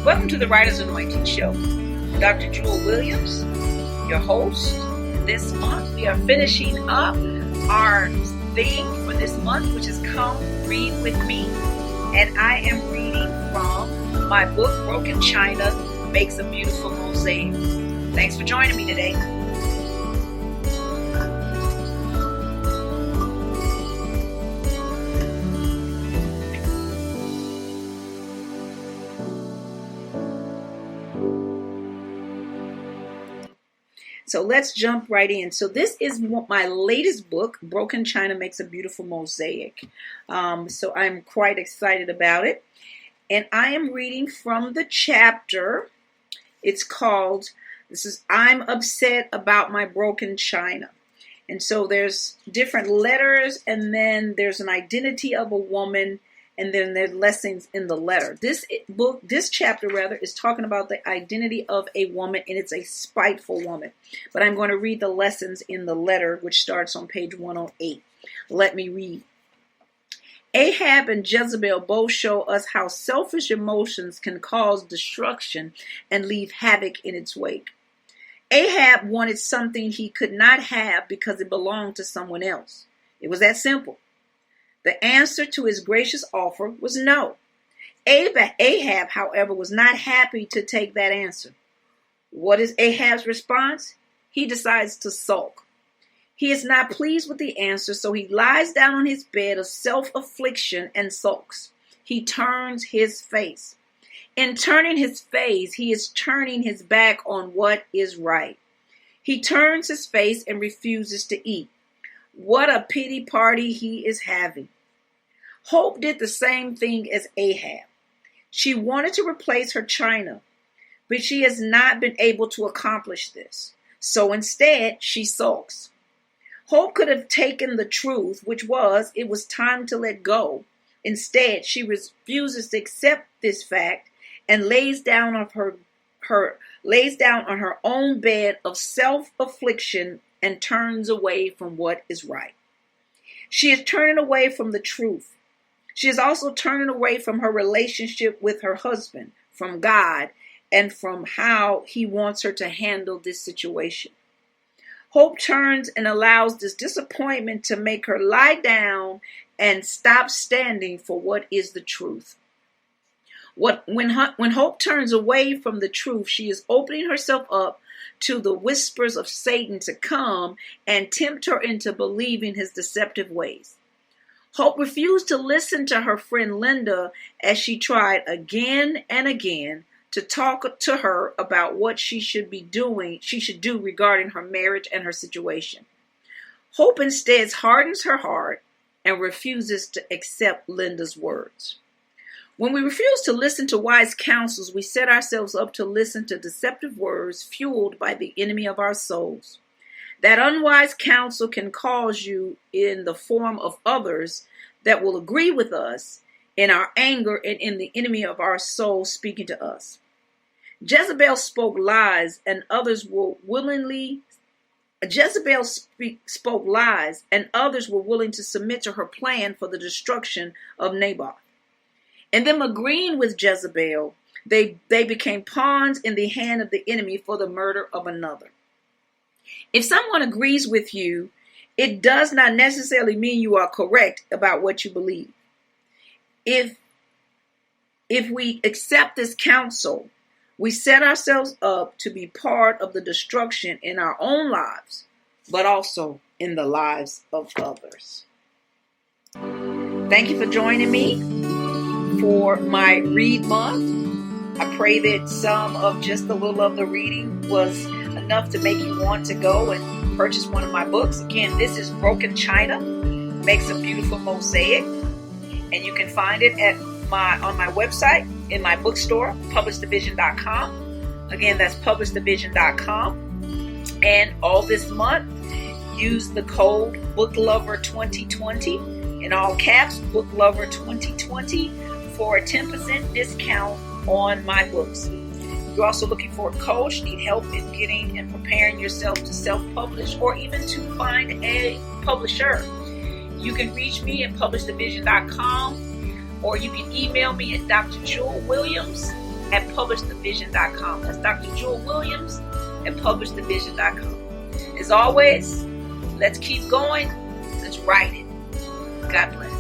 Welcome to the Writer's Anointing Show. Dr. Jewel Williams, your host. This month we are finishing up our theme for this month, which is Come Read With Me. And I am reading from my book, Broken China Makes a Beautiful Mosaic. Thanks for joining me today. So let's jump right in. So this is my latest book, Broken China Makes a Beautiful Mosaic. So I'm quite excited about it. And I am reading from the chapter. It's called, I'm Upset About My Broken China. And so there's different letters, and then there's an identity of a woman, and then there's lessons in the letter. This chapter is talking about the identity of a woman, and it's a spiteful woman. But I'm going to read the lessons in the letter, which starts on page 108. Let me read. Ahab and Jezebel both show us how selfish emotions can cause destruction and leave havoc in its wake. Ahab wanted something he could not have because it belonged to someone else. It was that simple. The answer to his gracious offer was no. Ahab, however, was not happy to take that answer. What is Ahab's response? He decides to sulk. He is not pleased with the answer, so he lies down on his bed of self-affliction and sulks. He turns his face. In turning his face, he is turning his back on what is right. He turns his face and refuses to eat. What a pity party he is having. Hope did the same thing as Ahab. She wanted to replace her china, but she has not been able to accomplish this. So instead, she sulks. Hope could have taken the truth, which was it was time to let go. Instead, she refuses to accept this fact and lays down on her own bed of self-affliction and turns away from what is right. She is turning away from the truth. She is also turning away from her relationship with her husband, from God, and from how he wants her to handle this situation. Hope turns and allows this disappointment to make her lie down and stop standing for what is the truth. When Hope turns away from the truth, she is opening herself up to the whispers of Satan to come and tempt her into believing his deceptive ways. Hope refused to listen to her friend Linda as she tried again and again to talk to her about what she should do regarding her marriage and her situation. Hope instead hardens her heart and refuses to accept Linda's words. When we refuse to listen to wise counsels, we set ourselves up to listen to deceptive words fueled by the enemy of our souls. That unwise counsel can cause you in the form of others that will agree with us in our anger and in the enemy of our soul speaking to us. Jezebel spoke lies, and others were willing to submit to her plan for the destruction of Naboth. And them agreeing with Jezebel, they became pawns in the hand of the enemy for the murder of another. If someone agrees with you, it does not necessarily mean you are correct about what you believe. If we accept this counsel, we set ourselves up to be part of the destruction in our own lives, but also in the lives of others. Thank you for joining me for my read month. I pray that some of just a little of the reading was enough to make you want to go and purchase one of my books. Again, this is Broken China Makes a Beautiful Mosaic, and you can find it on my website, in my bookstore, publishedivision.com. Again, that's publishedivision.com. And all this month, use the code BookLover2020 in all caps, BookLover2020 for a 10% discount on my books. You're also looking for a coach, need help in getting and preparing yourself to self-publish or even to find a publisher. You can reach me at publishedivision.com, or you can email me at drjewelwilliams at publishthevision.com. That's Dr. Jewel Williams at publishthevision.com. As always, let's keep going. Let's write it. God bless.